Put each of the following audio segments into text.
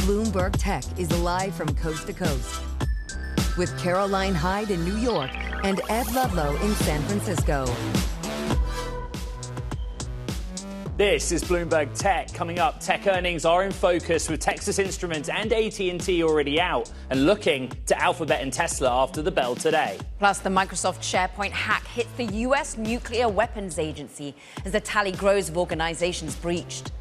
Bloomberg Tech is live from coast to coast with Caroline Hyde in New York and Ed Ludlow in San Francisco. This is Bloomberg Tech. Coming up, tech earnings are in focus with Texas Instruments and AT&T already out and looking to Alphabet and Tesla after the bell today. Plus, the Microsoft SharePoint hack hits the U.S. Nuclear Weapons Agency as the tally grows of organizations breached.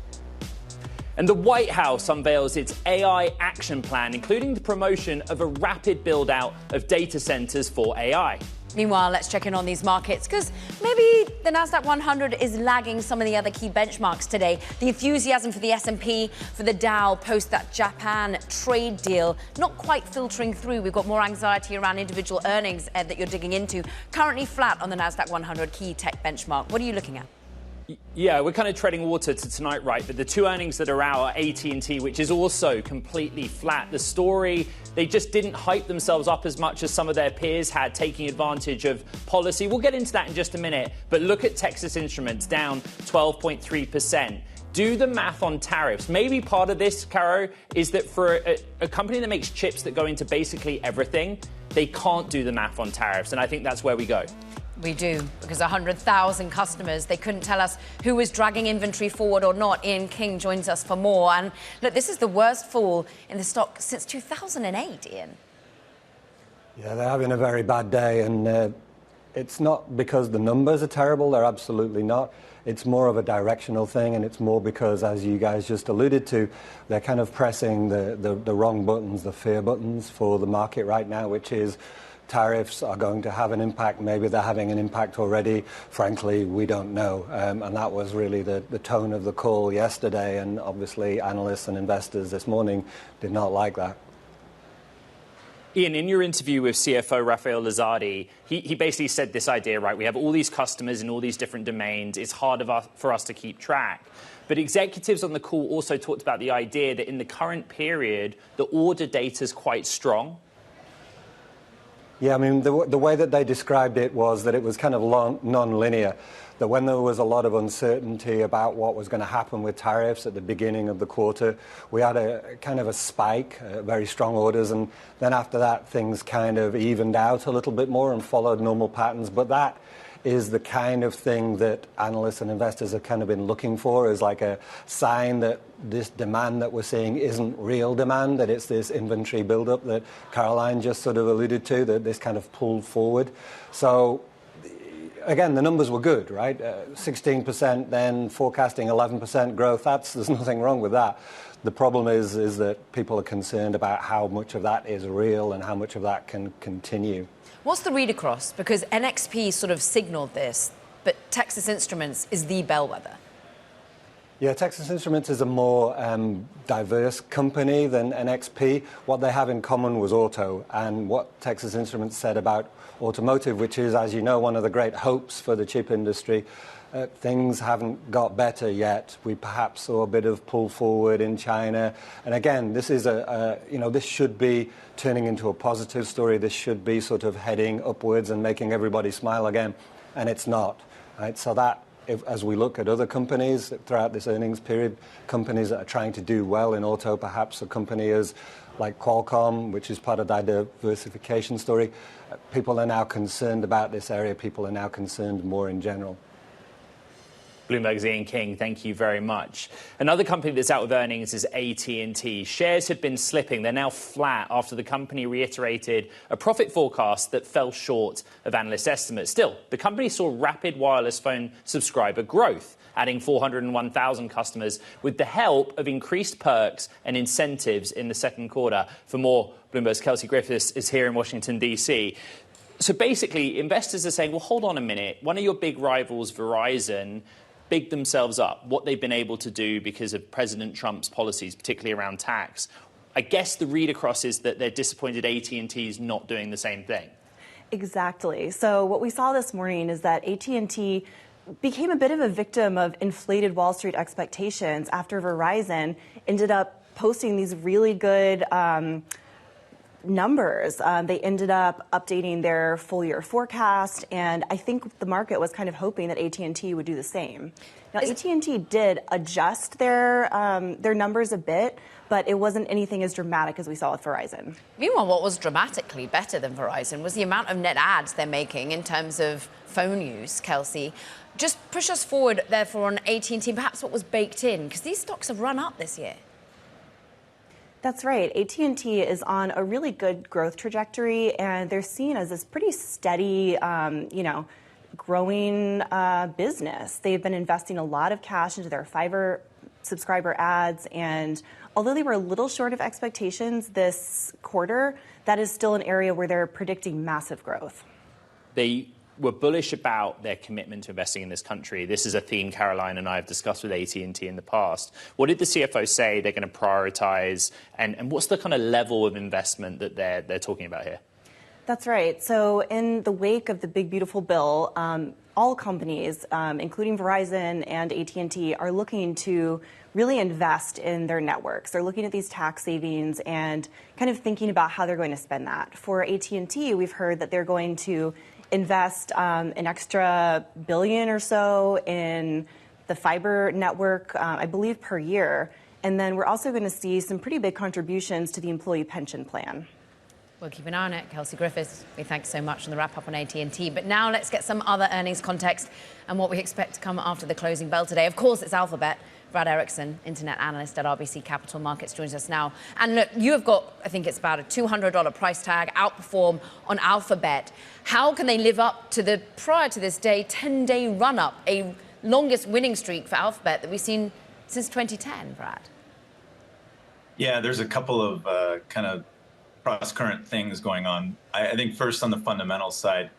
And the White House unveils its AI action plan, including the promotion of a rapid build-out of data centers for AI. Meanwhile, let's check in on these markets because maybe the Nasdaq 100 is lagging some of the other key benchmarks today. The enthusiasm for the S&P, for the Dow post that Japan trade deal, not quite filtering through. We've got more anxiety around individual earnings, Ed, that you're digging into. Currently flat on the Nasdaq 100 key tech benchmark. What are you looking at? Yeah, we're kind of treading water to tonight, right? But the two earnings that are out are AT&T, which is also completely flat. The story, they just didn't hype themselves up as much as some of their peers had, taking advantage of policy. We'll get into that in just a minute. But look at Texas Instruments, down 12.3%. Do the math on tariffs. Maybe part of this, Caro, is that for a company that makes chips that go into basically everything, they can't do the math on tariffs. And I think that's where we go. We do, because 100,000 customers, they couldn't tell us who was dragging inventory forward or not. Ian King joins us for more. And look, this is the worst fall in the stock since 2008, Ian. Yeah, they're having a very bad day. And it's not because the numbers are terrible. They're absolutely not. It's more of a directional thing. And it's more because, as you guys just alluded to, they're kind of pressing the wrong buttons, the fear buttons for the market right now, which is tariffs are going to have an impact. Maybe they're having an impact already. Frankly, we don't know. And that was really the tone of the call yesterday. And obviously, analysts and investors this morning did not like that. Ian, in your interview with CFO Rafael Lozardi, he basically said this idea, right? We have all these customers in all these different domains. It's hard for us to keep track. But executives on the call also talked about the idea that in the current period, the order data is quite strong. Yeah, I mean, the way that they described it was that it was kind of non-linear, that when there was a lot of uncertainty about what was going to happen with tariffs at the beginning of the quarter, we had a kind of a spike, very strong orders, and then after that, things kind of evened out a little bit more and followed normal patterns. But that is the kind of thing that analysts and investors have kind of been looking for, as like a sign that this demand that we're seeing isn't real demand, that it's this inventory buildup that Caroline just sort of alluded to, that this kind of pulled forward. So again, the numbers were good, right? 16%, then forecasting 11% growth. There's nothing wrong with that. The problem is that people are concerned about how much of that is real and how much of that can continue. What's the read across? Because NXP sort of signaled this, but Texas Instruments is the bellwether. Yeah, Texas Instruments is a more diverse company than NXP. What they have in common was auto, and what Texas Instruments said about automotive, which is, as you know, one of the great hopes for the chip industry. Things haven't got better yet. We perhaps saw a bit of pull forward in China. And again, this is this should be turning into a positive story. This should be sort of heading upwards and making everybody smile again. And it's not, right? So that, as we look at other companies throughout this earnings period, companies that are trying to do well in auto, perhaps a company like Qualcomm, which is part of that diversification story, people are now concerned about this area. People are now concerned more in general. Bloomberg's Ian King, thank you very much. Another company that's out with earnings is AT&T. Shares had been slipping. They're now flat after the company reiterated a profit forecast that fell short of analyst estimates. Still, the company saw rapid wireless phone subscriber growth, adding 401,000 customers with the help of increased perks and incentives in the second quarter. For more, Bloomberg's Kelsey Griffiths is here in Washington, D.C. So basically, investors are saying, well, hold on a minute. One of your big rivals, Verizon, bigged themselves up, what they've been able to do because of President Trump's policies, particularly around tax. I guess the read across is that they're disappointed AT&T is not doing the same thing. Exactly. So what we saw this morning is that AT&T became a bit of a victim of inflated Wall Street expectations after Verizon ended up posting these really good numbers. They ended up updating their full-year forecast, and I think the market was kind of hoping that AT&T would do the same. Now, AT&T did adjust their numbers a bit, but it wasn't anything as dramatic as we saw with Verizon. Meanwhile, what was dramatically better than Verizon was the amount of net adds they're making in terms of phone use, Kelsey. Just push us forward, therefore, on AT&T, perhaps what was baked in, because these stocks have run up this year. That's right. AT&T is on a really good growth trajectory, and they're seen as this pretty steady, growing business. They've been investing a lot of cash into their fiber subscriber ads, and although they were a little short of expectations this quarter, that is still an area where they're predicting massive growth. They were bullish about their commitment to investing in this country. This is a theme Caroline and I have discussed with AT&T in the past. What did the CFO say they're going to prioritize, and what's the kind of level of investment that they're talking about here? That's right. So in the wake of the big, beautiful bill, all companies, including Verizon and AT&T, are looking to really invest in their networks. They're looking at these tax savings and kind of thinking about how they're going to spend that. For AT&T, we've heard that they're going to invest an extra $1 billion or so in the fiber network, I believe, per year. And then we're also going to see some pretty big contributions to the employee pension plan. We'll keep an eye on it. Kelsey Griffiths, we thank you so much on the wrap-up on AT&T. But now let's get some other earnings context and what we expect to come after the closing bell today. Of course, it's Alphabet. Brad Erickson, internet analyst at RBC Capital Markets, joins us now. And look, you have got, I think it's about a $200 price tag, outperform on Alphabet. How can they live up to the, prior to this day, 10-day run-up, a longest winning streak for Alphabet that we've seen since 2010, Brad? Yeah, there's a couple of kind of cross-current things going on. I think first on the fundamental side,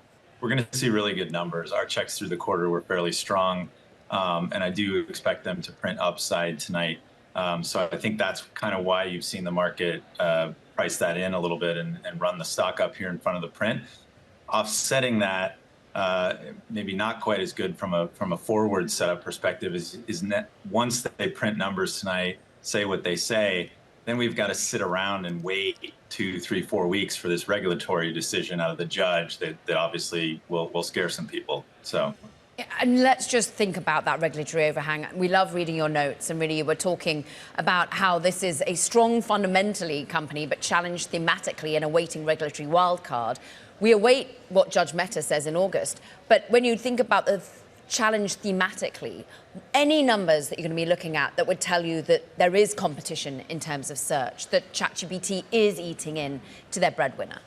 we're going to see really good numbers. Our checks through the quarter were fairly strong, and I do expect them to print upside tonight. So I think that's kind of why you've seen the market price that in a little bit and run the stock up here in front of the print. Offsetting that, maybe not quite as good from a forward setup perspective, is once they print numbers tonight, say what they say, then we've got to sit around and wait 2, 3, 4 weeks for this regulatory decision out of the judge that obviously will scare some people. So. And let's just think about that regulatory overhang. We love reading your notes, and really you were talking about how this is a strong fundamentally company, but challenged thematically and awaiting regulatory wildcard. We await what Judge Mehta says in August. But when you think about the challenge thematically, any numbers that you're going to be looking at that would tell you that there is competition in terms of search, that ChatGPT is eating in to their breadwinner?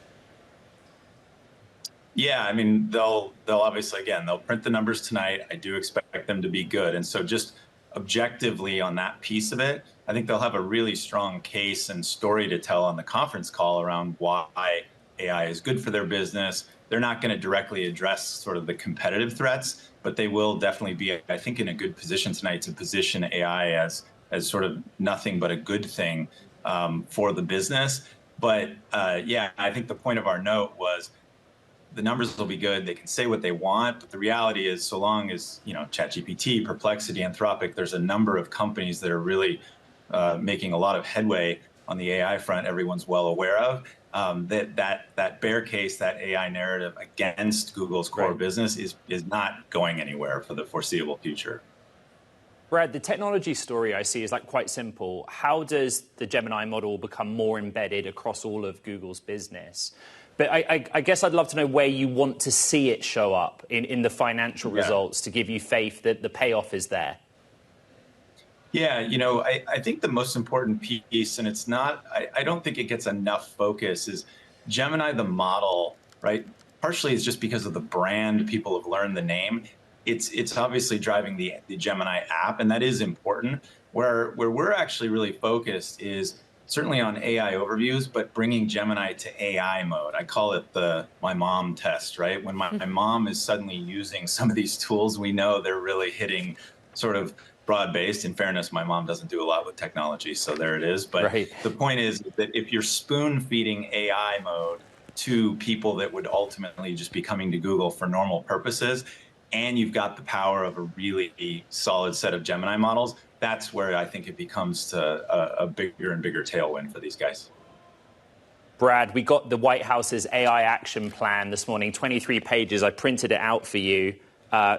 Yeah, I mean, they'll obviously, again, they'll print the numbers tonight. I do expect them to be good. And so just objectively on that piece of it, I think they'll have a really strong case and story to tell on the conference call around why AI is good for their business. They're not going to directly address sort of the competitive threats, but they will definitely be, I think, in a good position tonight to position AI as sort of nothing but a good thing for the business. But yeah, I think the point of our note was the numbers will be good. They can say what they want, but the reality is, so long as ChatGPT, Perplexity, Anthropic, there's a number of companies that are really making a lot of headway on the AI front. Everyone's well aware of that bear case, that AI narrative against Google's core business is not going anywhere for the foreseeable future. Brad, the technology story I see is quite simple. How does the Gemini model become more embedded across all of Google's business? But I guess I'd love to know where you want to see it show up in the financial results to give you faith that the payoff is there. Yeah, I think the most important piece, and it's not, I don't think it gets enough focus, is Gemini, the model, right? Partially it's just because of the brand, people have learned the name. It's obviously driving the Gemini app, and that is important. Where we're actually really focused is certainly on AI overviews, but bringing Gemini to AI mode. I call it my mom test, right? When my mom is suddenly using some of these tools, we know they're really hitting sort of broad-based. In fairness, my mom doesn't do a lot with technology, so there it is. But the point is that if you're spoon-feeding AI mode to people that would ultimately just be coming to Google for normal purposes, and you've got the power of a really solid set of Gemini models, that's where I think it becomes a bigger and bigger tailwind for these guys. Brad, we got the White House's AI action plan this morning, 23 pages. I printed it out for you,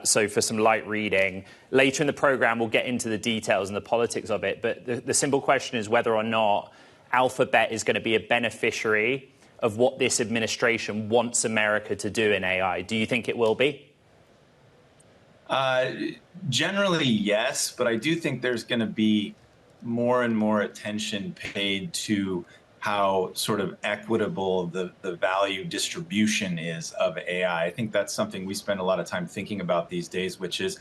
so for some light reading. Later in the program, we'll get into the details and the politics of it. But the simple question is whether or not Alphabet is going to be a beneficiary of what this administration wants America to do in AI. Do you think it will be? Generally, yes, but I do think there's going to be more and more attention paid to how sort of equitable the value distribution is of AI. I think that's something we spend a lot of time thinking about these days, which is,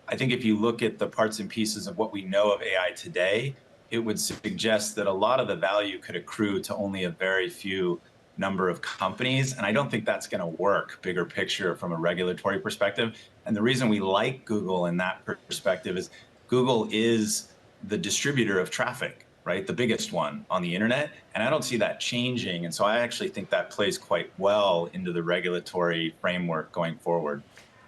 I think if you look at the parts and pieces of what we know of AI today, it would suggest that a lot of the value could accrue to only a very few number of companies. And I don't think that's going to work, bigger picture from a regulatory perspective. And the reason we like Google in that perspective is Google is the distributor of traffic, right? The biggest one on the internet. And I don't see that changing. And so I actually think that plays quite well into the regulatory framework going forward.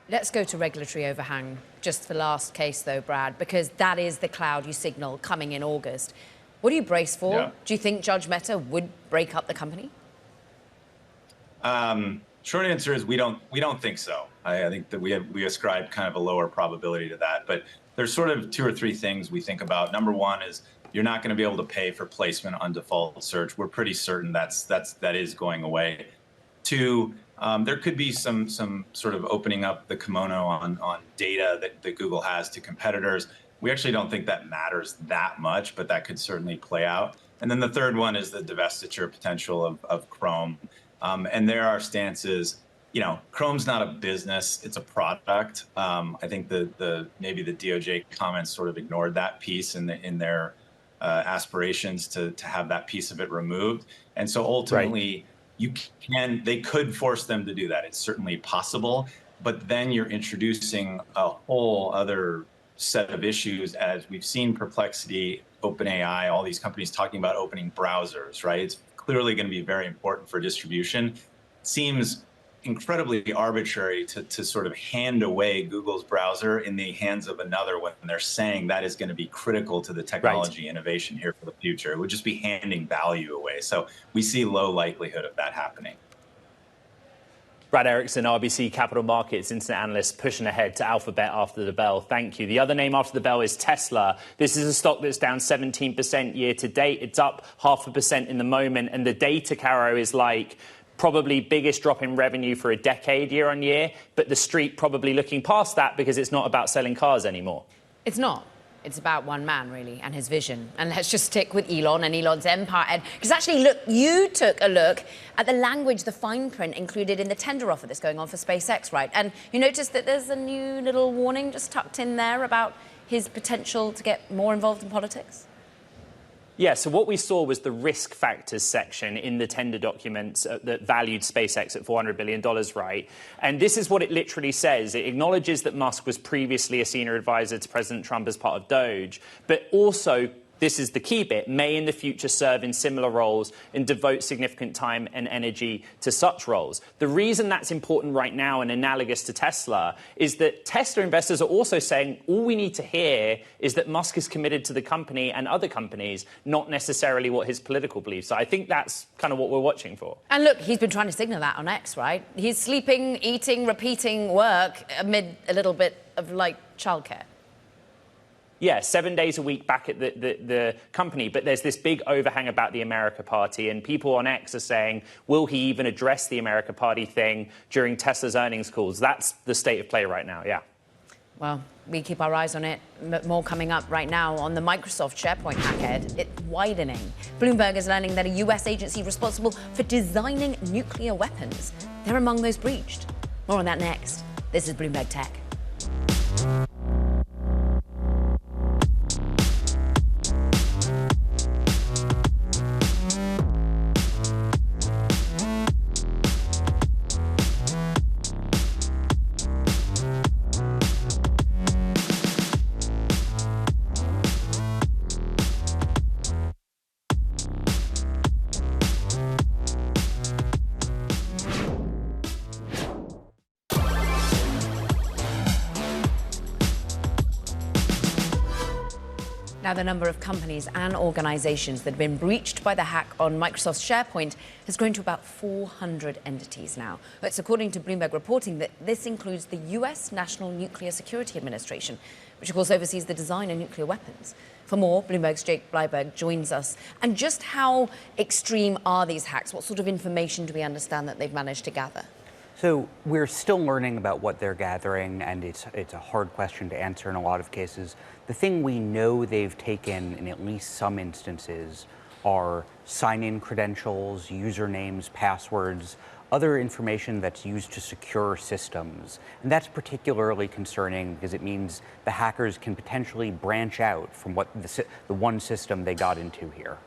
Let's go to regulatory overhang just for last case, though, Brad, because that is the cloud you signal coming in August. What do you brace for? Yeah. Do you think Judge Mehta would break up the company? Short answer is we don't think so. I think that we ascribe kind of a lower probability to that. But there's sort of 2 or 3 things we think about. Number one is you're not going to be able to pay for placement on default search. We're pretty certain that is going away. 2, there could be some sort of opening up the kimono on data that Google has to competitors. We actually don't think that matters that much, but that could certainly play out. And then the third one is the divestiture potential of Chrome. And there are stances, Chrome's not a business, it's a product. I think maybe the DOJ comments sort of ignored that piece in their aspirations to have that piece of it removed. And so ultimately, they could force them to do that. It's certainly possible, but then you're introducing a whole other set of issues, as we've seen Perplexity, OpenAI, all these companies talking about opening browsers, right? It's clearly going to be very important for distribution. It seems incredibly arbitrary to sort of hand away Google's browser in the hands of another when they're saying that is going to be critical to the technology innovation here for the future. It would just be handing value away. So we see low likelihood of that happening. Brad Erickson, RBC Capital Markets Internet Analyst, pushing ahead to Alphabet after the bell. Thank you. The other name after the bell is Tesla. This is a stock that's down 17% year to date. It's up 0.5% in the moment. And the data, Caro, is like probably biggest drop in revenue for a decade year on year. But the street probably looking past that because it's not about selling cars anymore. It's not. It's about one man, really, and his vision. And let's just stick with Elon and Elon's empire. Because actually, look, you took a look at the language, the fine print included in the tender offer that's going on for SpaceX, right? And you noticed that there's a new little warning just tucked in there about his potential to get more involved in politics? Yeah, so what we saw was the risk factors section in the tender documents that valued SpaceX at $400 billion, right? And this is what it literally says. It acknowledges that Musk was previously a senior advisor to President Trump as part of DOGE, but also, this is the key bit, may in the future serve in similar roles and devote significant time and energy to such roles. The reason that's important right now and analogous to Tesla is that Tesla investors are also saying all we need to hear is that Musk is committed to the company and other companies, not necessarily what his political beliefs are. I think that's kind of what we're watching for. And look, he's been trying to signal that on X, right? He's sleeping, eating, repeating work amid a little bit of, like, childcare. Yeah, 7 days a week back at the company. But there's this big overhang about the America Party. And people on X are saying, will he even address the America Party thing during Tesla's earnings calls? That's the state of play right now, yeah. Well, we keep our eyes on it. More coming up right now on the Microsoft SharePoint hack, Ed. It's widening. Bloomberg is learning that a US agency responsible for designing nuclear weapons, they're among those breached. More on that next. This is Bloomberg Tech. Now, the number of companies and organizations that have been breached by the hack on Microsoft SharePoint has grown to about 400 entities now. It's according to Bloomberg reporting that this includes the US National Nuclear Security Administration, which of course oversees the design of nuclear weapons. For more, Bloomberg's Jake Bleiberg joins us. And just how extreme are these hacks? What sort of information do we understand that they've managed to gather? So we're still learning about what they're gathering, and it's a hard question to answer in a lot of cases. The thing we know they've taken in at least some instances are sign-in credentials, usernames, passwords, other information that's used to secure systems. And that's particularly concerning because it means the hackers can potentially branch out from what the one system they got into here.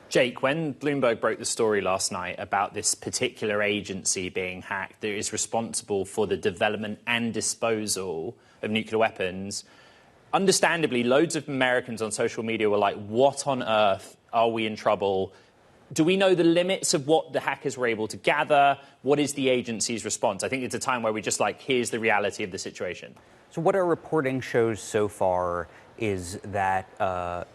Jake, when Bloomberg broke the story last night about this particular agency being hacked that is responsible for the development and disposal of nuclear weapons, understandably, loads of Americans on social media were like, what on earth, are we in trouble? Do we know the limits of what the hackers were able to gather? What is the agency's response? I think it's a time where we just like, here's the reality of the situation. So what our reporting shows so far is that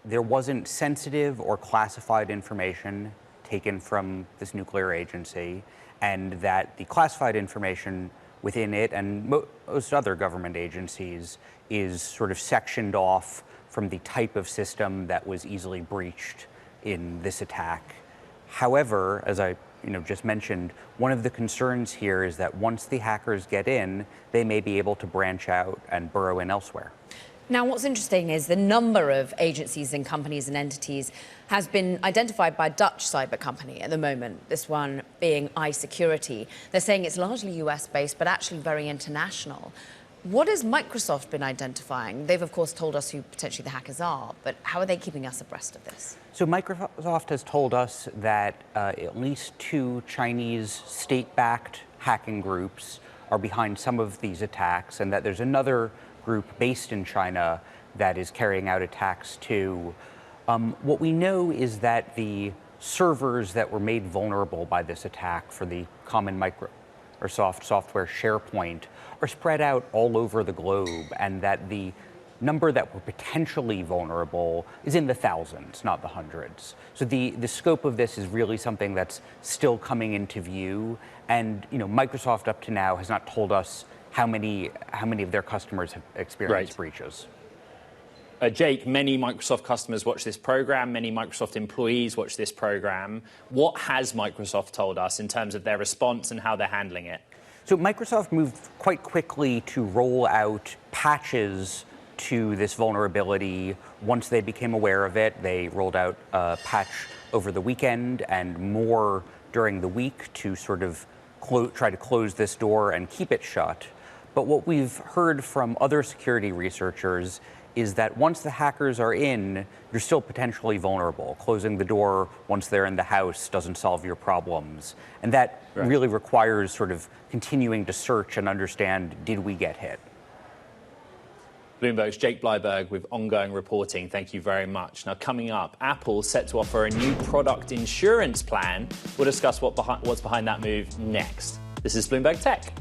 there wasn't sensitive or classified information taken from this nuclear agency, and that the classified information within it and most other government agencies is sort of sectioned off from the type of system that was easily breached in this attack. However, as I just mentioned, one of the concerns here is that once the hackers get in, they may be able to branch out and burrow in elsewhere. Now, what's interesting is the number of agencies and companies and entities has been identified by a Dutch cyber company at the moment, this one being iSecurity. They're saying it's largely US-based, but actually very international. What has Microsoft been identifying? They've, of course, told us who potentially the hackers are, but how are they keeping us abreast of this? So Microsoft has told us that at least 2 Chinese state-backed hacking groups are behind some of these attacks, and that there's another group based in China that is carrying out attacks too. What we know is that the servers that were made vulnerable by this attack for the common Microsoft software SharePoint are spread out all over the globe, and that the number that were potentially vulnerable is in the thousands, not the hundreds. So the scope of this is really something that's still coming into view, and Microsoft up to now has not told us how many of their customers have experienced breaches. Jake, many Microsoft customers watch this program, many Microsoft employees watch this program. What has Microsoft told us in terms of their response and how they're handling it? So Microsoft moved quite quickly to roll out patches to this vulnerability. Once they became aware of it, they rolled out a patch over the weekend and more during the week to sort of try to close this door and keep it shut. But what we've heard from other security researchers is that once the hackers are in, you're still potentially vulnerable. Closing the door once they're in the house doesn't solve your problems. And that really requires sort of continuing to search and understand, did we get hit? Bloomberg's Jake Bleiberg with ongoing reporting. Thank you very much. Now, coming up, Apple's set to offer a new product insurance plan. We'll discuss what's behind that move next. This is Bloomberg Tech.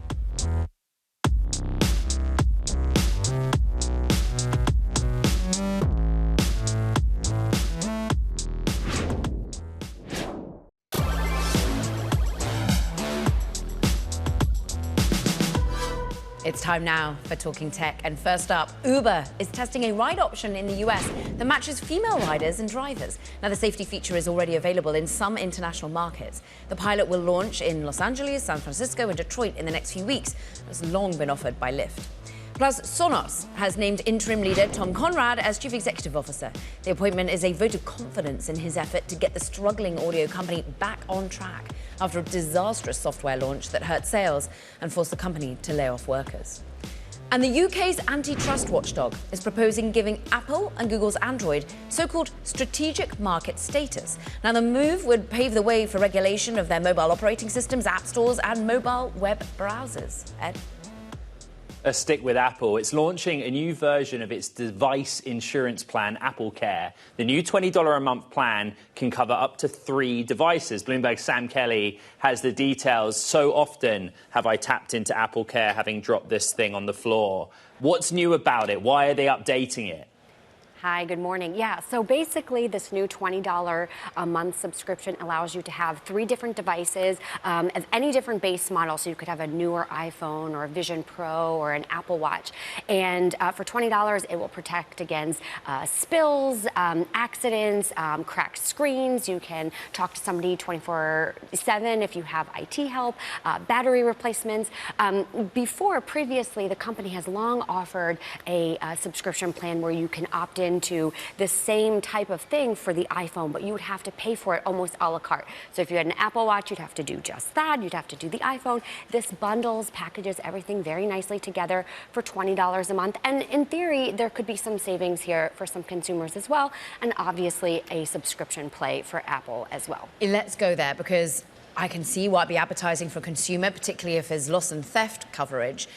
It's time now for Talking Tech. And first up, Uber is testing a ride option in the US that matches female riders and drivers. Now, the safety feature is already available in some international markets. The pilot will launch in Los Angeles, San Francisco, and Detroit in the next few weeks. It's long been offered by Lyft. Plus, Sonos has named interim leader Tom Conrad as chief executive officer. The appointment is a vote of confidence in his effort to get the struggling audio company back on track after a disastrous software launch that hurt sales and forced the company to lay off workers. And the UK's antitrust watchdog is proposing giving Apple and Google's Android so-called strategic market status. Now, the move would pave the way for regulation of their mobile operating systems, app stores, and mobile web browsers. Ed? stick with Apple. It's launching a new version of its device insurance plan, AppleCare. The new $20 a month plan can cover up to 3 devices. Bloomberg's Sam Kelly has the details. So often have I tapped into AppleCare having dropped this thing on the floor. What's new about it? Why are they updating it? Hi, good morning. Yeah, so basically this new $20 a month subscription allows you to have 3 different devices of any different base model. So you could have a newer iPhone or a Vision Pro or an Apple Watch. And for $20, it will protect against spills, accidents, cracked screens. You can talk to somebody 24/7 if you have IT help, battery replacements. Previously, the company has long offered a subscription plan where you can opt into the same type of thing for the iPhone, but you would have to pay for it almost a la carte. So if you had an Apple Watch, you'd have to do just that. You'd have to do the iPhone. This bundles, packages everything very nicely together for $20 a month. And in theory, there could be some savings here for some consumers as well, and obviously a subscription play for Apple as well. Let's go there, because I can see why it'd be appetizing for a consumer, particularly if there's loss and theft coverage.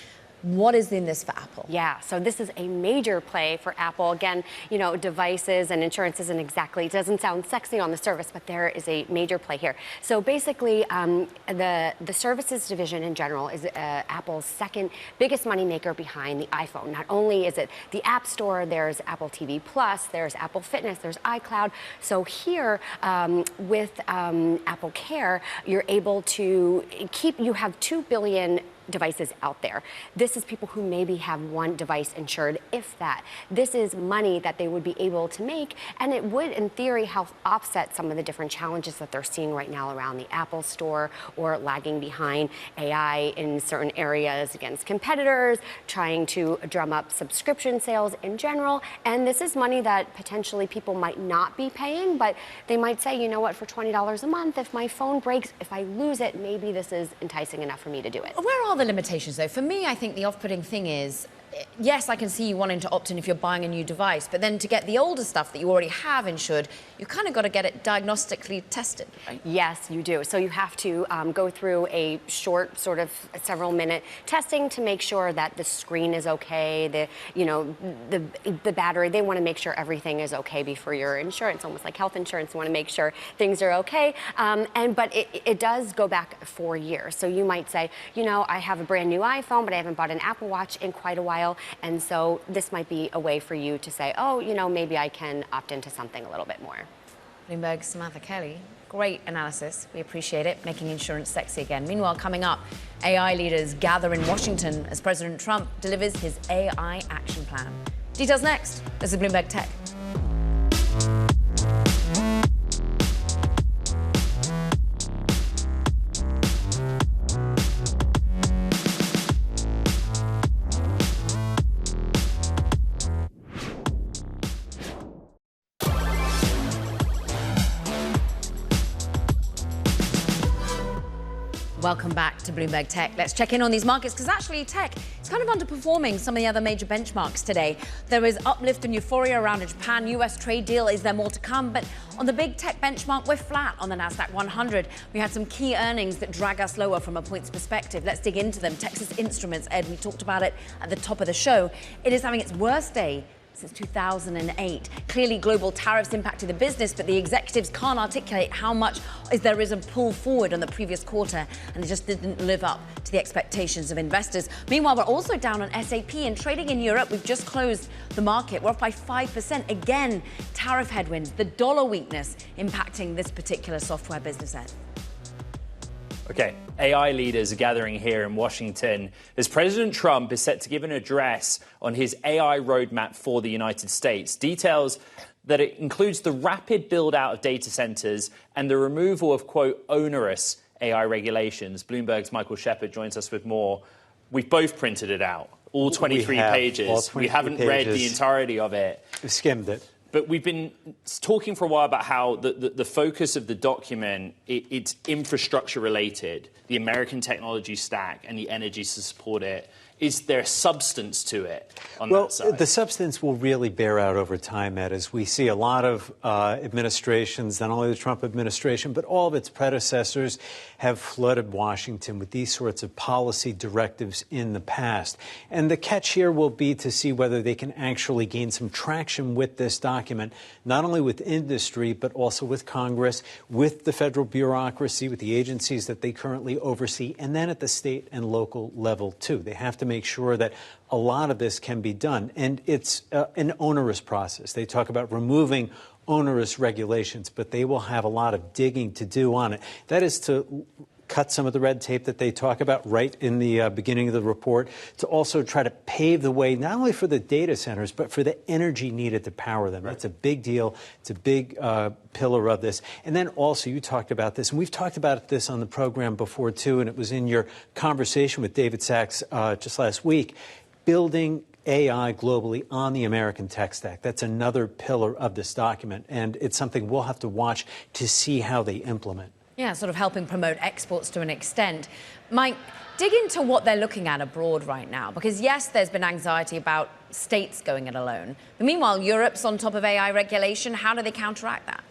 What is in this for Apple? Yeah, so this is a major play for Apple. Again, you know, devices and insurance isn't exactly, it doesn't sound sexy on the surface, but there is a major play here. So basically, the services division in general is Apple's second biggest moneymaker behind the iPhone. Not only is it the App Store, there's Apple TV Plus, there's Apple Fitness, there's iCloud. So here with AppleCare, you're able to you have 2 billion devices out there. This is people who maybe have 1 device insured, if that. This is money that they would be able to make, and it would, in theory, help offset some of the different challenges that they're seeing right now around the Apple Store, or lagging behind AI in certain areas against competitors, trying to drum up subscription sales in general. And this is money that potentially people might not be paying, but they might say, you know what, for $20 a month, if my phone breaks, if I lose it, maybe this is enticing enough for me to do it. Where are the limitations, though? For me, I think the off-putting thing is, yes, I can see you wanting to opt in if you're buying a new device, but then to get the older stuff that you already have insured, you kind of got to get it diagnostically tested, right? Yes, you do. So you have to go through a short, sort of several-minute testing to make sure that the screen is okay, the battery. They want to make sure everything is okay before your insurance, almost like health insurance. You want to make sure things are okay. But it does go back 4 years. So you might say, you know, I have a brand new iPhone, but I haven't bought an Apple Watch in quite a while. And so this might be a way for you to say, oh, you know, maybe I can opt into something a little bit more. Bloomberg's Samantha Kelly, great analysis. We appreciate it, making insurance sexy again. Meanwhile, coming up, AI leaders gather in Washington as President Trump delivers his AI action plan. Details next. This is Bloomberg Tech. Welcome back to Bloomberg Tech. Let's check in on these markets, because actually tech is kind of underperforming some of the other major benchmarks today. There is uplift and euphoria around a Japan-US trade deal. Is there more to come? But on the big tech benchmark, we're flat on the Nasdaq 100. We had some key earnings that drag us lower from a points perspective. Let's dig into them. Texas Instruments, Ed, we talked about it at the top of the show. It is having its worst day since 2008. Clearly, global tariffs impacted the business, but the executives can't articulate how much there is a pull forward on the previous quarter, and it just didn't live up to the expectations of investors. Meanwhile, we're also down on SAP, and trading in Europe, we've just closed the market. We're off by 5%. Again, tariff headwinds, the dollar weakness impacting this particular software business, Ed. Okay, AI leaders are gathering here in Washington as President Trump is set to give an address on his AI roadmap for the United States. Details that it includes the rapid build out of data centers and the removal of, quote, onerous AI regulations. Bloomberg's Michael Shepard joins us with more. We've both printed it out, all 23 pages. We haven't read the entirety of it. We skimmed it. But we've been talking for a while about how the focus of the document, it's infrastructure related, the American technology stack and the energy to support it. is there substance to it on well, that side? The substance will really bear out over time, Ed, as we see a lot of administrations, not only the Trump administration, but all of its predecessors have flooded Washington with these sorts of policy directives in the past. And the catch here will be to see whether they can actually gain some traction with this document, not only with industry, but also with Congress, with the federal bureaucracy, with the agencies that they currently oversee, and then at the state and local level, too. They have to make sure that a lot of this can be done. And it's an onerous process. They talk about removing onerous regulations, but they will have a lot of digging to do on it. That is to cut some of the red tape that they talk about right in the beginning of the report, to also try to pave the way not only for the data centers, but for the energy needed to power them. That's a big deal. It's a big pillar of this. And then also, you talked about this, and we've talked about this on the program before, too, and it was in your conversation with David Sachs just last week, building AI globally on the American tech stack. That's another pillar of this document, and it's something we'll have to watch to see how they implement. Yeah, sort of helping promote exports to an extent. Mike, dig into what they're looking at abroad right now, because yes, there's been anxiety about states going it alone. But meanwhile, Europe's on top of AI regulation. How do they counteract that?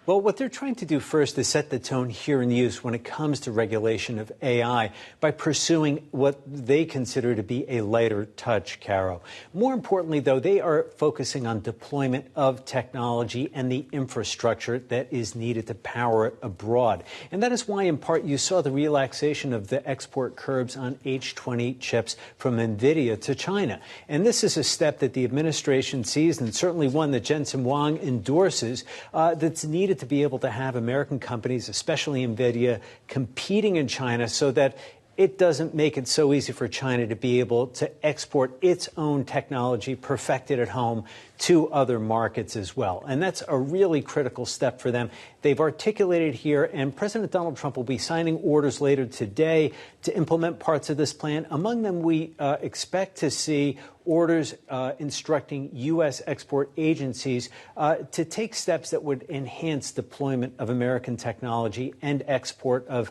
Well, what they're trying to do first is set the tone here in the U.S. when it comes to regulation of AI by pursuing what they consider to be a lighter touch, Caro. More importantly, though, they are focusing on deployment of technology and the infrastructure that is needed to power it abroad. And that is why, in part, you saw the relaxation of the export curbs on H20 chips from NVIDIA to China. And this is a step that the administration sees, and certainly one that Jensen Huang endorses, that's needed to be able to have American companies, especially NVIDIA, competing in China so that it doesn't make it so easy for China to be able to export its own technology perfected at home to other markets as well. And that's a really critical step for them. They've articulated here, and President Donald Trump will be signing orders later today to implement parts of this plan. Among them, we expect to see orders instructing U.S. export agencies to take steps that would enhance deployment of American technology and export of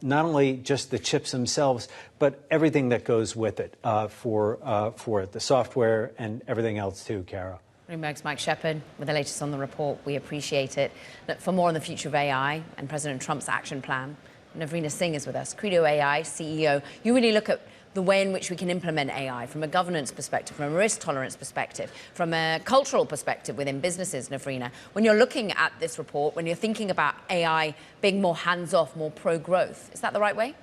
not only just the chips themselves, but everything that goes with it for it, the software and everything else too, Cara. Bloomberg's Mike Shepard with the latest on the report. We appreciate it. Look, for more on the future of AI and President Trump's action plan, Navrina Singh is with us, Credo AI CEO. You really look at the way in which we can implement AI from a governance perspective, from a risk tolerance perspective, from a cultural perspective within businesses, Navrina. When you're looking at this report, when you're thinking about AI being more hands-off, more pro-growth, is that the right way?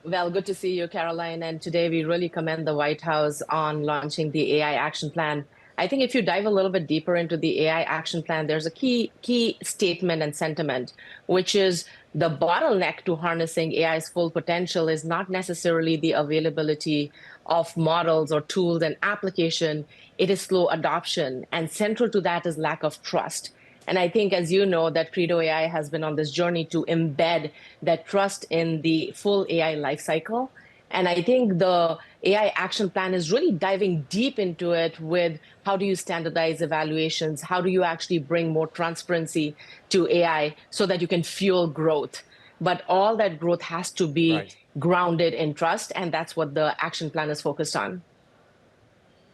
Well, good to see you, Caroline. And today we really commend the White House on launching the AI action plan. I think if you dive a little bit deeper into the AI action plan, there's a key statement and sentiment, which is the bottleneck to harnessing AI's full potential is not necessarily the availability of models or tools and application. It is slow adoption. And central to that is lack of trust. And I think, as you know, that Credo AI has been on this journey to embed that trust in the full AI lifecycle. And I think the AI action plan is really diving deep into it with how do you standardize evaluations? How do you actually bring more transparency to AI so that you can fuel growth? But all that growth has to be grounded in trust. And that's what the action plan is focused on.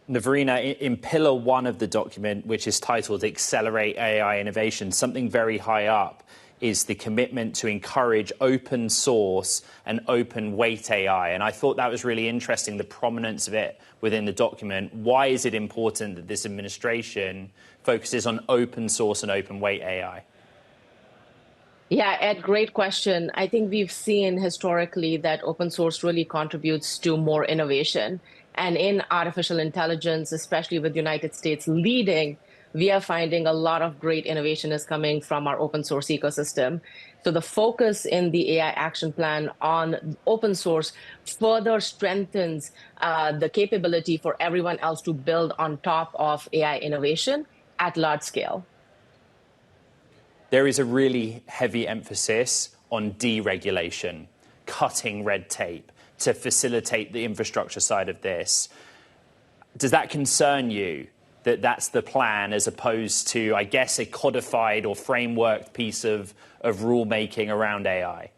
Navrina, in Pillar 1 of the document, which is titled Accelerate AI Innovation, something very high up is the commitment to encourage open source and open weight AI. And I thought that was really interesting, the prominence of it within the document. Why is it important that this administration focuses on open source and open weight AI? Yeah, Ed, great question. I think we've seen historically that open source really contributes to more innovation. And in artificial intelligence, especially with the United States leading, we are finding a lot of great innovation is coming from our open source ecosystem. So the focus in the AI action plan on open source further strengthens the capability for everyone else to build on top of AI innovation at large scale. There is a really heavy emphasis on deregulation, cutting red tape, to facilitate the infrastructure side of this. Does that concern you, that that's the plan, as opposed to, I guess, a codified or framework piece of rulemaking around AI?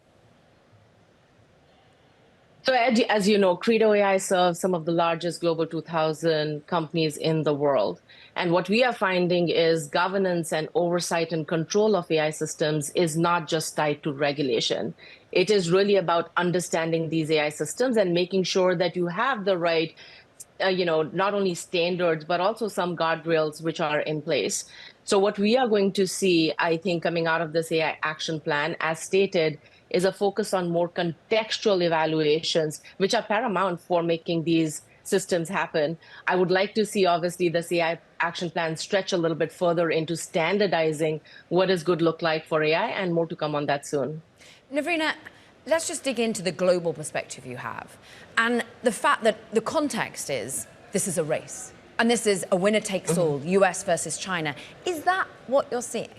So, Ed, as you know, Credo AI serves some of the largest global 2000 companies in the world. And what we are finding is governance and oversight and control of AI systems is not just tied to regulation. It is really about understanding these AI systems and making sure that you have the right not only standards, but also some guardrails which are in place. So what we are going to see, I think, coming out of this AI action plan, as stated, is a focus on more contextual evaluations, which are paramount for making these systems happen. I would like to see, obviously, the AI action plan stretch a little bit further into standardizing what does good look like for AI, and more to come on that soon. Navrina, let's just dig into the global perspective you have. And the fact that the context is this is a race. And this is a winner takes all, US versus China. Is that what you're seeing?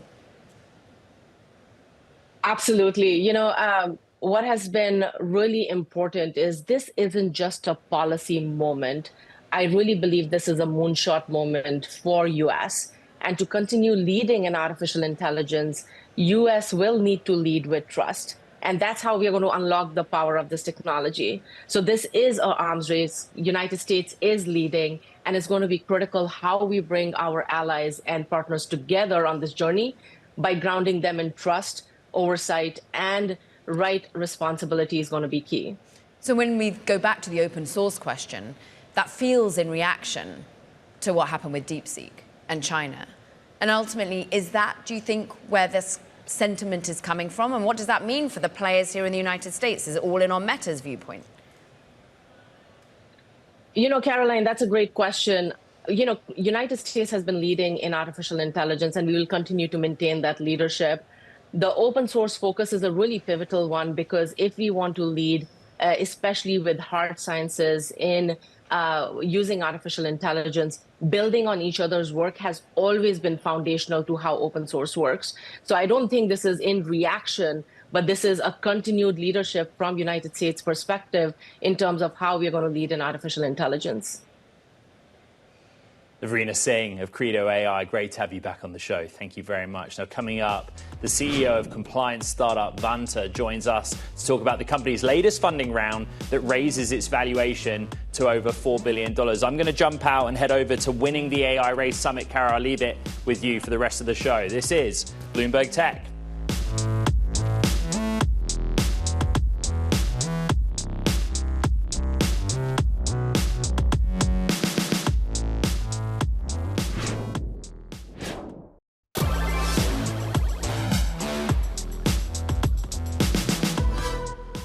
Absolutely. What has been really important is this isn't just a policy moment. I really believe this is a moonshot moment for US. And to continue leading in artificial intelligence, US will need to lead with trust. And that's how we are going to unlock the power of this technology. So this is an arms race. United States is leading, and it's going to be critical how we bring our allies and partners together on this journey by grounding them in trust, oversight, and right responsibility is going to be key. So when we go back to the open source question, that feels in reaction to what happened with DeepSeek and China. And ultimately, is that, do you think, where this sentiment is coming from? And what does that mean for the players here in the United States? Is it all in on Meta's viewpoint? Caroline, that's a great question. United States has been leading in artificial intelligence, and we will continue to maintain that leadership. The open source focus is a really pivotal one, because if we want to lead, especially with hard sciences in using artificial intelligence, building on each other's work has always been foundational to how open source works. So I don't think this is in reaction, but this is a continued leadership from United States perspective in terms of how we're going to lead in artificial intelligence. Navrina Singh of Credo AI, great to have you back on the show. Thank you very much. Now, coming up, the CEO of compliance startup Vanta joins us to talk about the company's latest funding round that raises its valuation to over $4 billion. I'm going to jump out and head over to Winning the AI Race Summit. Kara, I'll leave it with you for the rest of the show. This is Bloomberg Tech.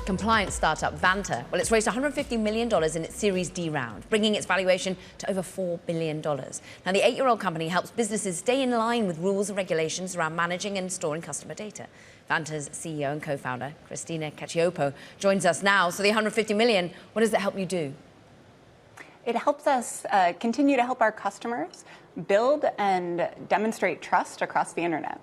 Compliance startup Vanta, well, it's raised $150 million in its Series D round, bringing its valuation to over $4 billion. Now, the 8-year-old company helps businesses stay in line with rules and regulations around managing and storing customer data. Vanta's CEO and co-founder, Christina Cacioppo, joins us now. So the $150 million, what does it help you do? It helps us continue to help our customers build and demonstrate trust across the internet.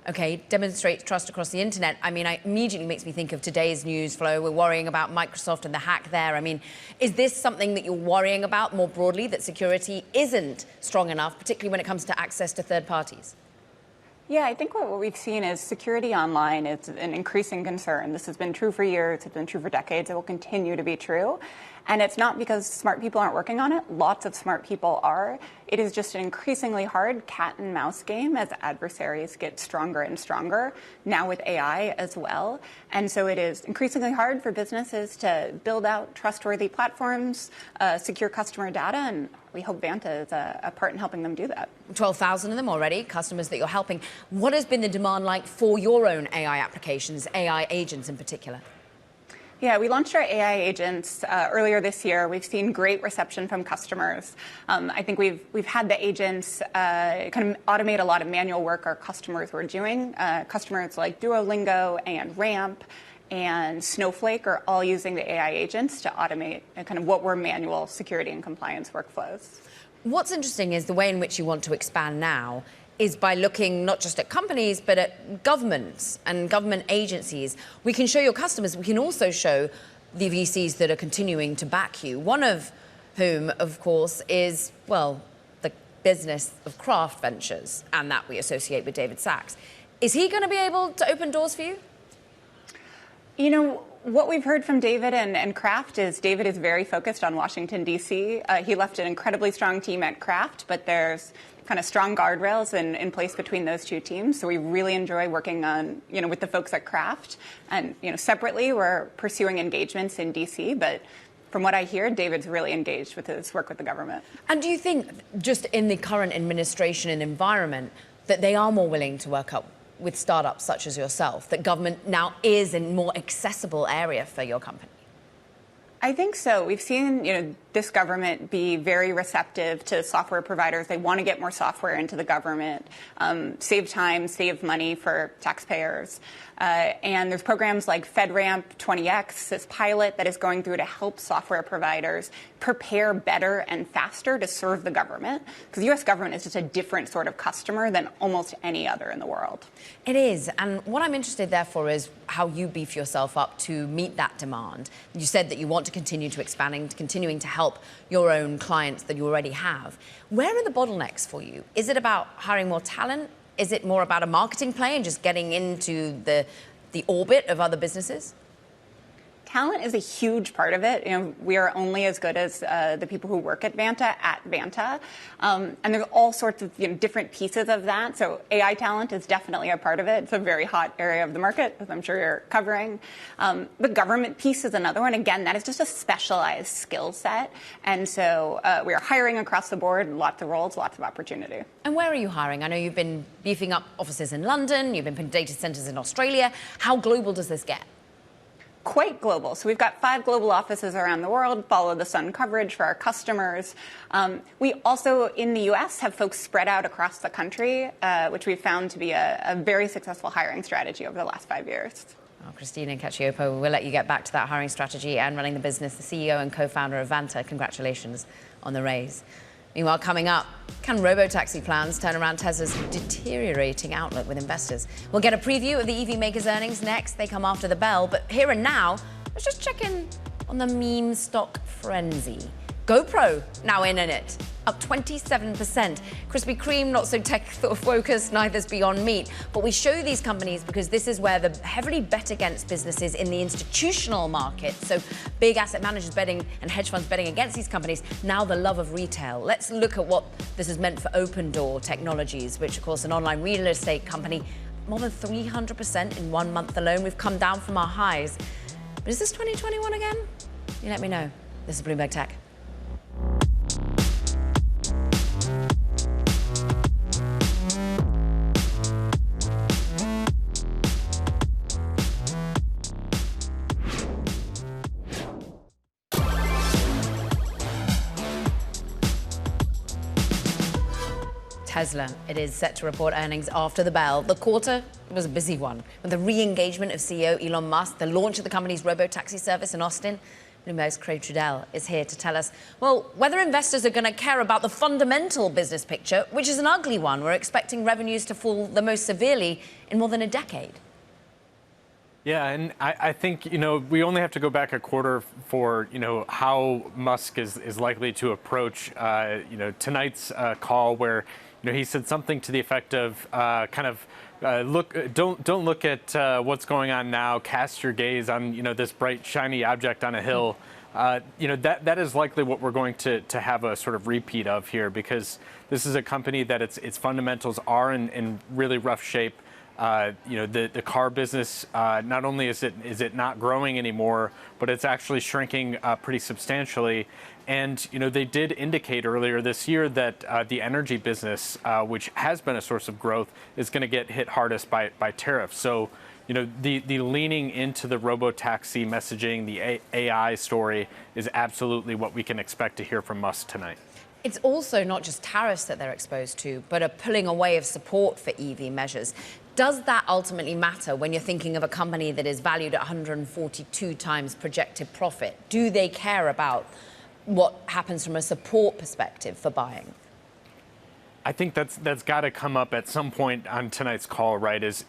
Okay, demonstrate trust across the internet. I mean, it immediately makes me think of today's news flow. We're worrying about Microsoft and the hack there. I mean, is this something that you're worrying about more broadly, that security isn't strong enough, particularly when it comes to access to third parties? Yeah, I think what we've seen is security online is an increasing concern. This has been true for years. It's been true for decades. It will continue to be true. And it's not because smart people aren't working on it. Lots of smart people are. It is just an increasingly hard cat and mouse game as adversaries get stronger and stronger, now with AI as well. And so it is increasingly hard for businesses to build out trustworthy platforms, secure customer data, and we hope Vanta is a part in helping them do that. 12,000 of them already, customers that you're helping. What has been the demand like for your own AI applications, AI agents in particular? Yeah, we launched our AI agents earlier this year. We've seen great reception from customers. I think we've had the agents kind of automate a lot of manual work our customers were doing. Customers like Duolingo and Ramp and Snowflake are all using the AI agents to automate kind of what were manual security and compliance workflows. What's interesting is the way in which you want to expand now is by looking not just at companies, but at governments and government agencies. We can show your customers, we can also show the VCs that are continuing to back you, one of whom, of course, is, well, the business of Craft Ventures, and that we associate with David Sachs. Is he going to be able to open doors for you? You know, what we've heard from David and Kraft is David is very focused on Washington, D.C. He left an incredibly strong team at Kraft, but there's kind of strong guardrails in place between those two teams. So we really enjoy working on, with the folks at Kraft. And, separately, we're pursuing engagements in D.C., but from what I hear, David's really engaged with his work with the government. And do you think, just in the current administration and environment, that they are more willing to work up with startups such as yourself, that government now is a more accessible area for your company? I think so. We've seen, this government be very receptive to software providers. They want to get more software into the government, save time, save money for taxpayers. And there's programs like FedRAMP 20X, this pilot that is going through to help software providers prepare better and faster to serve the government. Because the U.S. government is just a different sort of customer than almost any other in the world. It is. And what I'm interested, therefore, is how you beef yourself up to meet that demand. You said that you want to continue to continuing to help your own clients that you already have. Where are the bottlenecks for you? Is it about hiring more talent? Is it more about a marketing play and just getting into the orbit of other businesses? Talent is a huge part of it. We are only as good as the people who work at Vanta. And there's all sorts of different pieces of that. So AI talent is definitely a part of it. It's a very hot area of the market, as I'm sure you're covering. The government piece is another one. Again, that is just a specialized skill set. And so we are hiring across the board, lots of roles, lots of opportunity. And where are you hiring? I know you've been beefing up offices in London. You've been putting data centers in Australia. How global does this get? Quite global. So we've got 5 global offices around the world, follow the sun coverage for our customers. We also, in the U.S., have folks spread out across the country, which we've found to be a very successful hiring strategy over the last 5 years. Well, Christina and Cacioppo, we'll let you get back to that hiring strategy and running the business, the CEO and co-founder of Vanta. Congratulations on the raise. Meanwhile, coming up, can robotaxi plans turn around Tesla's deteriorating outlook with investors? We'll get a preview of the EV makers' earnings next. They come after the bell. But here and now, let's just check in on the meme stock frenzy. GoPro now in it, up 27%. Krispy Kreme, not so tech-focused, neither's Beyond Meat. But we show these companies because this is where the heavily bet against businesses in the institutional market. So big asset managers betting and hedge funds betting against these companies. Now the love of retail. Let's look at what this has meant for Open Door Technologies, which, of course, an online real estate company, more than 300% in 1 month alone. We've come down from our highs. But is this 2021 again? You let me know. This is Bloomberg Tech. Tesla, it is set to report earnings after the bell. The quarter was a busy one, with the re-engagement of CEO Elon Musk, the launch of the company's robo-taxi service in Austin. Bloomberg's Credo is here to tell us, well, whether investors are going to care about the fundamental business picture, which is an ugly one. We're expecting revenues to fall the most severely in more than a decade. Yeah, and I think, we only have to go back a quarter for, how Musk is likely to approach, tonight's call where, he said something to the effect of don't look at what's going on now. Cast your gaze on, this bright, shiny object on a hill. That is likely what we're going to have a sort of repeat of here, because this is a company that its fundamentals are in really rough shape. The car business, not only is it not growing anymore, but it's actually shrinking pretty substantially. And, they did indicate earlier this year that the energy business, which has been a source of growth, is going to get hit hardest by tariffs. So, the leaning into the robo-taxi messaging, the AI story is absolutely what we can expect to hear from Musk tonight. It's also not just tariffs that they're exposed to, but a pulling away of support for EV measures. Does that ultimately matter when you're thinking of a company that is valued at 142 times projected profit? Do they care about what happens from a support perspective for buying? I think that's got to come up at some point on tonight's call, right, is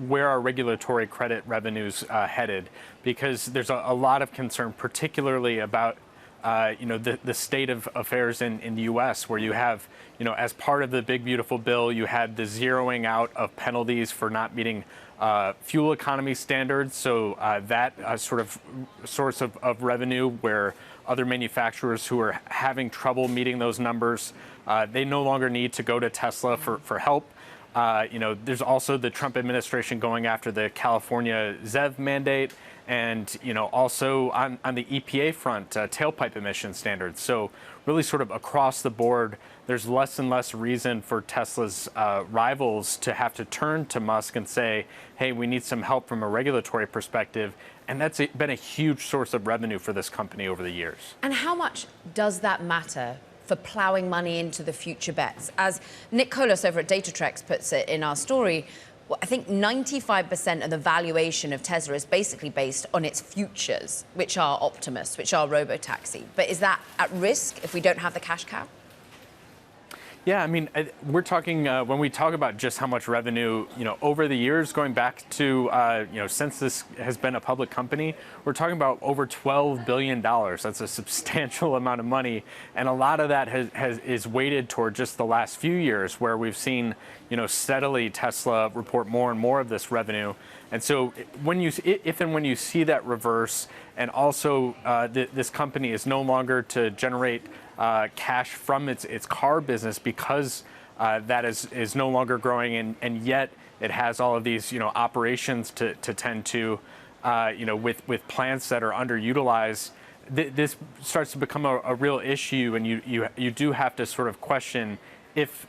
where are regulatory credit revenues headed? Because there's a lot of concern, particularly about the state of affairs in the U.S., where you have, as part of the big, beautiful bill, you had the zeroing out of penalties for not meeting fuel economy standards. So that sort of source of revenue where other manufacturers who are having trouble meeting those numbers, they no longer need to go to Tesla for help. There's also the Trump administration going after the California ZEV mandate, and also on the EPA front, tailpipe emission standards. So really sort of across the board, there's less and less reason for Tesla's rivals to have to turn to Musk and say, hey, we need some help from a regulatory perspective. And that's been a huge source of revenue for this company over the years. And how much does that matter for plowing money into the future bets? As Nick Kolos over at DataTrex puts it in our story, I think 95% of the valuation of Tesla is basically based on its futures, which are Optimus, which are robotaxi. But is that at risk if we don't have the cash cow? Yeah, I mean, we're talking, when we talk about just how much revenue, over the years, going back to, since this has been a public company, we're talking about over $12 billion. That's a substantial amount of money. And a lot of that is weighted toward just the last few years, where we've seen, steadily Tesla report more and more of this revenue. And so if and when you see that reverse, and also this company is no longer to generate cash from its car business because that is no longer growing, and yet it has all of these operations to tend to, with plants that are underutilized. This starts to become a real issue, and you do have to sort of question if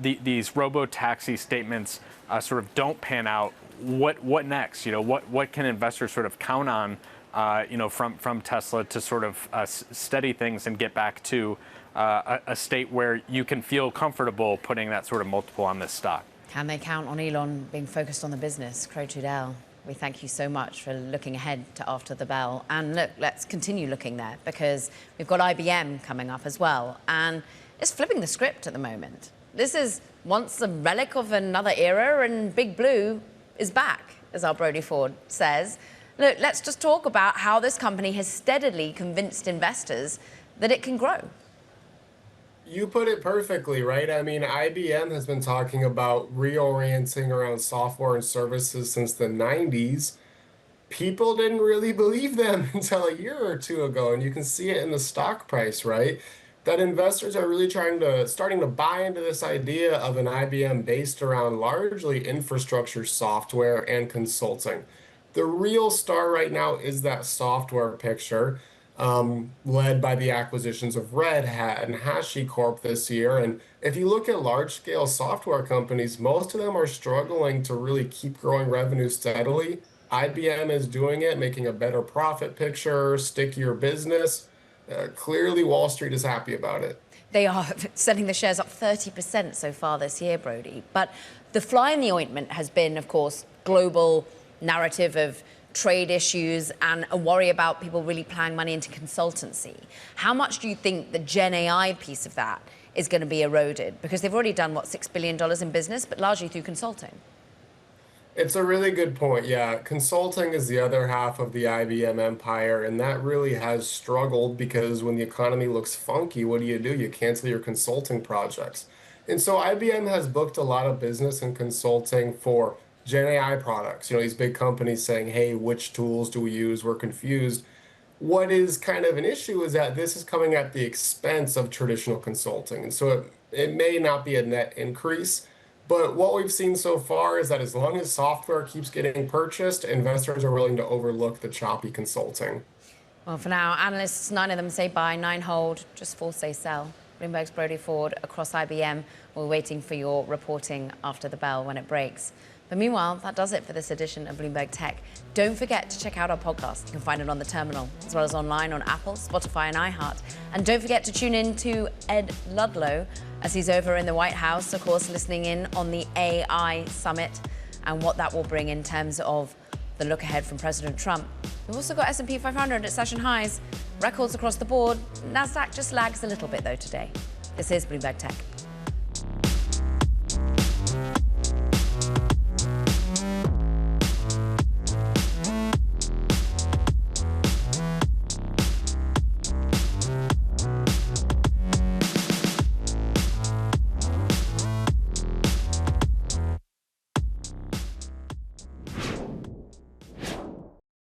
these robo-taxi statements sort of don't pan out. What next? What can investors sort of count on? From Tesla to sort of steady things and get back to a state where you can feel comfortable putting that sort of multiple on this stock. Can they count on Elon being focused on the business? Credo, we thank you so much for looking ahead to after the bell. And look, let's continue looking there, because we've got IBM coming up as well. And it's flipping the script at the moment. This is once a relic of another era, and Big Blue is back, as our Brody Ford says. Look, let's just talk about how this company has steadily convinced investors that it can grow. You put it perfectly, right? I mean, IBM has been talking about reorienting around software and services since the 90s. People didn't really believe them until a year or two ago, and you can see it in the stock price, right? That investors are really starting to buy into this idea of an IBM based around largely infrastructure software and consulting. The real star right now is that software picture, led by the acquisitions of Red Hat and HashiCorp this year. And if you look at large-scale software companies, most of them are struggling to really keep growing revenue steadily. IBM is doing it, making a better profit picture, stickier business. Clearly, Wall Street is happy about it. They are sending the shares up 30% so far this year, Brody. But the fly in the ointment has been, of course, global narrative of trade issues and a worry about people really plowing money into consultancy. How much do you think the Gen AI piece of that is going to be eroded? Because they've already done, $6 billion in business, but largely through consulting. It's a really good point. Yeah, consulting is the other half of the IBM empire, and that really has struggled because when the economy looks funky, what do? You cancel your consulting projects. And so IBM has booked a lot of business and consulting for Gen AI products. These big companies saying, hey, which tools do we use? We're confused. What is kind of an issue is that this is coming at the expense of traditional consulting. And so it may not be a net increase. But what we've seen so far is that as long as software keeps getting purchased, investors are willing to overlook the choppy consulting. Well, for now, analysts, 9 of them say buy, 9 hold, just 4 say sell. Bloomberg's Brody Ford across IBM. We're waiting for your reporting after the bell when it breaks. But meanwhile, that does it for this edition of Bloomberg Tech. Don't forget to check out our podcast. You can find it on the terminal, as well as online on Apple, Spotify, and iHeart. And don't forget to tune in to Ed Ludlow, as he's over in the White House, of course, listening in on the AI summit and what that will bring in terms of the look ahead from President Trump. We've also got S&P 500 at session highs, records across the board. NASDAQ just lags a little bit, though, today. This is Bloomberg Tech.